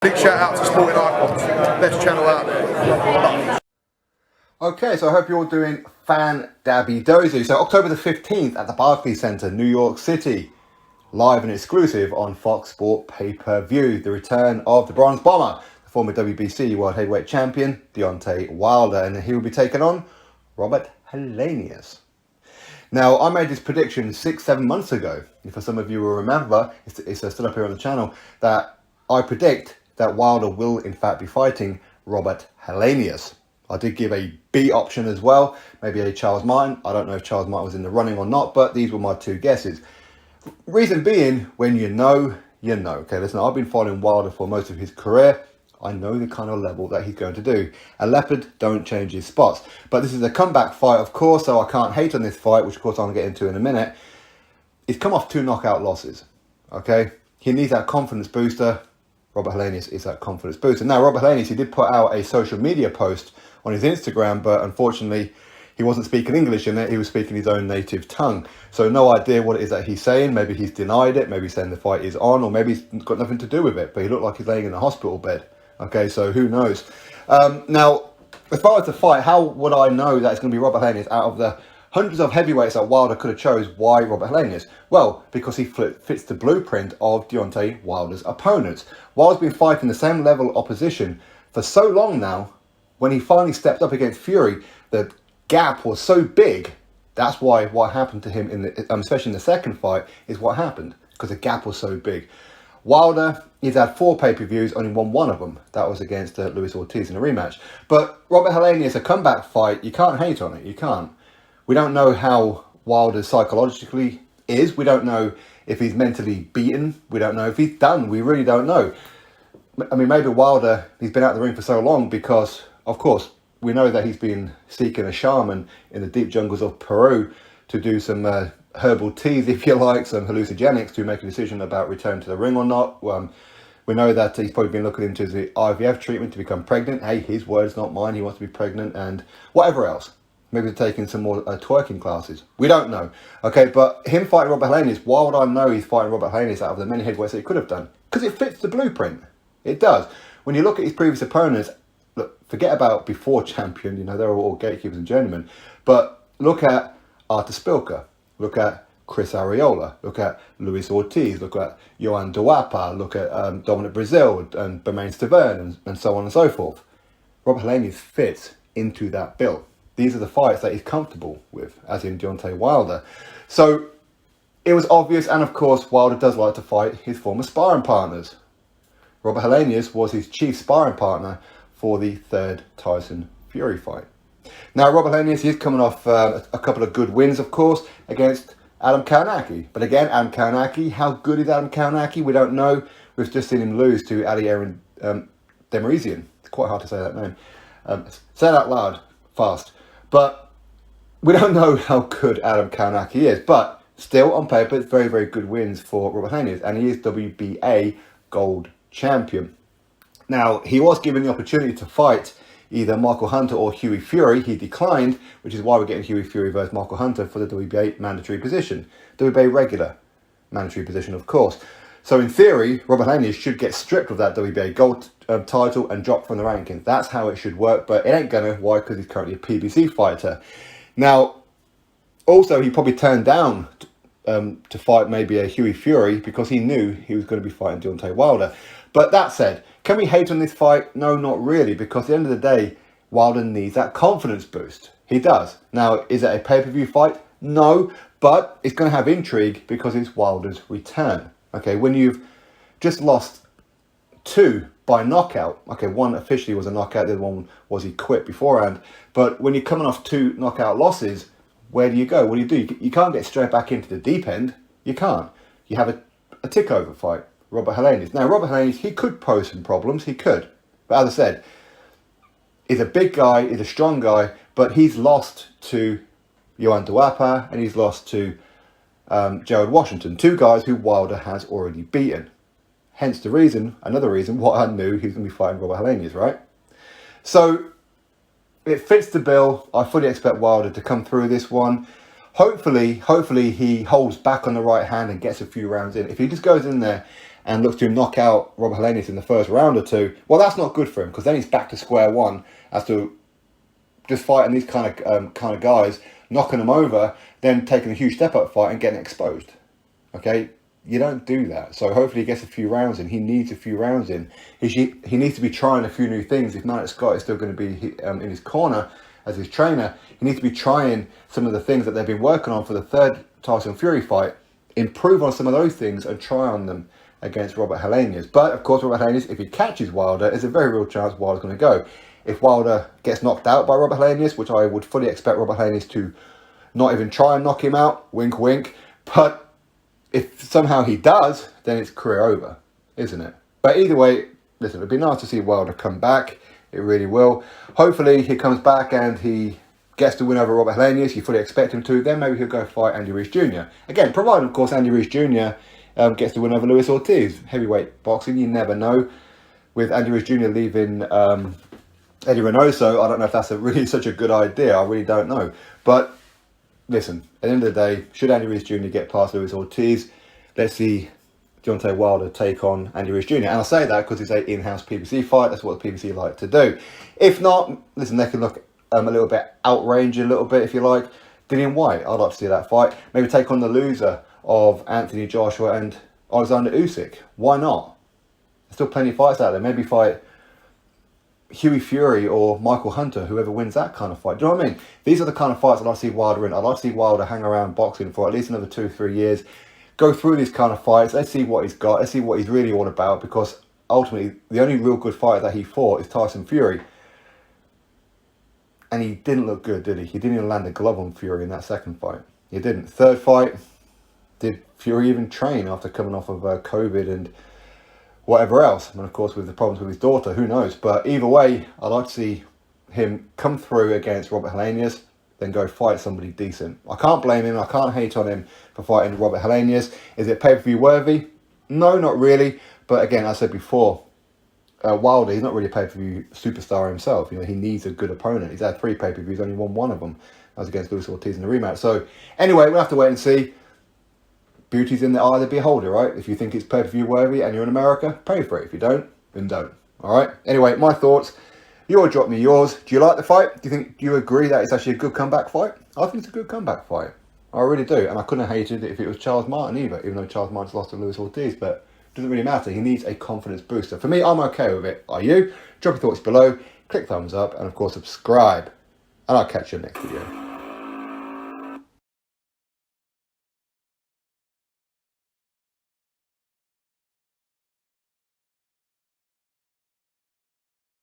Big shout out to Sporting Icons, best channel out there. Okay, so I hope you're all doing fan-dabby-dozy. So October the 15th at the Barclays Centre, New York City. Live and exclusive on Fox Sport pay-per-view. The return of the Bronze Bomber, the former WBC World Heavyweight Champion, Deontay Wilder. And he will be taking on Robert Helenius. Now, I made this prediction 6-7 months ago. If for some of you will remember, it's still up here on the channel, that I predict that Wilder will in fact be fighting Robert Helenius. I did give a B option as well, maybe a Charles Martin. I don't know if Charles Martin was in the running or not, but these were my two guesses. Reason being, when you know, you know. Okay, listen, I've been following Wilder for most of his career. I know the kind of level that he's going to do. A leopard don't change his spots. But this is a comeback fight, of course, so I can't hate on this fight, which of course I'll get into in a minute. He's come off 2 knockout losses, okay? He needs that confidence booster. Robert Helenius is that confidence booster. Now, Robert Helenius, he did put out a social media post on his Instagram, but unfortunately, he wasn't speaking English in it. He was speaking his own native tongue. So no idea what it is that he's saying. Maybe he's denied it. Maybe he's saying the fight is on, or maybe he's got nothing to do with it. But he looked like he's laying in a hospital bed. Okay, so who knows? Now, as far as the fight, how would I know that it's going to be Robert Helenius out of the hundreds of heavyweights that Wilder could have chose? Why Robert Helenius? Well, because he fits the blueprint of Deontay Wilder's opponents. Wilder's been fighting the same level of opposition for so long now. When he finally stepped up against Fury, the gap was so big. That's why what happened to him, especially in the second fight, is what happened. Because the gap was so big. Wilder, he's had 4 pay-per-views, only won 1 of them. That was against Luis Ortiz in a rematch. But Robert Helenius, a comeback fight, you can't hate on it. You can't. We don't know how Wilder psychologically is. We don't know if he's mentally beaten. We don't know if he's done. We really don't know. I mean, maybe Wilder, he's been out of the ring for so long because, of course, we know that he's been seeking a shaman in the deep jungles of Peru to do some herbal teas, if you like, some hallucinogenics to make a decision about returning to the ring or not. We know that he's probably been looking into the IVF treatment to become pregnant. Hey, his words, not mine. He wants to be pregnant and whatever else. Maybe they're taking some more twerking classes. We don't know. Okay, but him fighting Robert Helenius, why would I know he's fighting Robert Helenius out of the many heavyweights that he could have done? Because it fits the blueprint. It does. When you look at his previous opponents, look, forget about before champion, you know, they're all gatekeepers and journeymen. But look at Artur Szpilka. Look at Chris Arreola. Look at Luis Ortiz. Look at Joan Duapa. Look at Dominic Brazil and Bermain Stavern and so on and so forth. Robert Helenius fits into that bill. These are the fights that he's comfortable with, as in Deontay Wilder. So it was obvious, and of course, Wilder does like to fight his former sparring partners. Robert Helenius was his chief sparring partner for the 3rd Tyson Fury fight. Now, Robert Helenius is coming off a couple of good wins, of course, against Adam Kownacki. But again, Adam Kownacki, how good is Adam Kownacki? We don't know. We've just seen him lose to Ali Aaron Demirzian. It's quite hard to say that name. Say it out loud, fast. But we don't know how good Adam Kownacki is. But still, on paper, it's very, very good wins for Robert Helenius. And he is WBA Gold Champion. Now, he was given the opportunity to fight either Michael Hunter or Hughie Fury. He declined, which is why we're getting Hughie Fury versus Michael Hunter for the WBA mandatory position. WBA regular mandatory position, of course. So in theory, Robert Helenius should get stripped of that WBA gold title and dropped from the rankings. That's how it should work, but it ain't gonna. Why? Because he's currently a PBC fighter. Now, also, he probably turned down to fight maybe a Hughie Fury because he knew he was going to be fighting Deontay Wilder. But that said, can we hate on this fight? No, not really, because at the end of the day, Wilder needs that confidence boost. He does. Now, is it a pay-per-view fight? No, but it's going to have intrigue because it's Wilder's return. Okay, when you've just lost 2 by knockout, okay, one officially was a knockout, the other one was he quit beforehand, but when you're coming off 2 knockout losses, where do you go? What do? You can't get straight back into the deep end. You can't. You have a tick-over fight, Robert Helenius. Now, Robert Helenius, he could pose some problems, he could. But as I said, he's a big guy, he's a strong guy, but he's lost to Joan Duapa and he's lost to Gerald Washington, 2 guys who Wilder has already beaten. Hence the reason, another reason, why I knew he was going to be fighting Robert Helenius, right? So, it fits the bill. I fully expect Wilder to come through this one. Hopefully he holds back on the right hand and gets a few rounds in. If he just goes in there and looks to knock out Robert Helenius in the first round or two, well, that's not good for him, because then he's back to square one as to just fighting these kind of guys, knocking them over, then taking a huge step up fight and getting exposed. Okay, you don't do that. So hopefully he gets a few rounds in. He needs a few rounds in. He needs to be trying a few new things. If Matt Scott is still going to be in his corner as his trainer, he needs to be trying some of the things that they've been working on for the third Tyson Fury fight, improve on some of those things and try on them against Robert Helenius. But of course, Robert Helenius, if he catches Wilder, there's a very real chance Wilder's going to go. If Wilder gets knocked out by Robert Helenius, which I would fully expect Robert Helenius to not even try and knock him out, wink wink, but if somehow he does, then it's career over, isn't it? But either way, listen, it'd be nice to see Wilder come back. It really will. Hopefully he comes back and he gets to win over Robert Helenius. You fully expect him to. Then maybe he'll go fight Andy Ruiz Jr. Again, provided, of course, Andy Ruiz Jr. Gets to win over Luis Ortiz. Heavyweight boxing, you never know. With Andy Ruiz Jr. leaving Eddie Reynoso, I don't know if that's really such a good idea. I really don't know. But listen, at the end of the day, should Andy Ruiz Jr. get past Luis Ortiz, let's see Deontay Wilder take on Andy Ruiz Jr. And I say that because it's an in-house PPC fight. That's what the PPC like to do. If not, listen, they can look a little bit outraged, a little bit, if you like. Dillian Whyte, I'd like to see that fight. Maybe take on the loser of Anthony Joshua and Alexander Usyk. Why not? There's still plenty of fights out there. Maybe fight Hughie Fury or Michael Hunter, whoever wins that kind of fight. Do you know what I mean? These are the kind of fights I'd like to see Wilder in. I'd like to see Wilder hang around boxing for at least another 2-3 years. Go through these kind of fights. Let's see what he's got. Let's see what he's really all about, because ultimately the only real good fight that he fought is Tyson Fury. And he didn't look good, did he? He didn't even land a glove on Fury in that second fight. He didn't. Third fight, did Fury even train after coming off of COVID and whatever else? And of course, with the problems with his daughter, who knows? But either way, I'd like to see him come through against Robert Helenius, then go fight somebody decent. I can't blame him. I can't hate on him for fighting Robert Helenius. Is it pay-per-view worthy? No, not really. But again, as I said before, Wilder, he's not really a pay-per-view superstar himself. You know, he needs a good opponent. He's had 3 pay-per-views, only won one of them. That was against Luis Ortiz in the rematch. So anyway, we'll have to wait and see. Beauty's in the eye of the beholder, right? If you think it's pay-per-view worthy and you're in America, pay for it. If you don't, then don't. All right? Anyway, my thoughts. You all drop me yours. Do you like the fight? Do you agree that it's actually a good comeback fight? I think it's a good comeback fight. I really do. And I couldn't have hated it if it was Charles Martin either, even though Charles Martin's lost to Luis Ortiz. But it doesn't really matter. He needs a confidence booster. For me, I'm okay with it. Are you? Drop your thoughts below. Click thumbs up. And, of course, subscribe. And I'll catch you in the next video.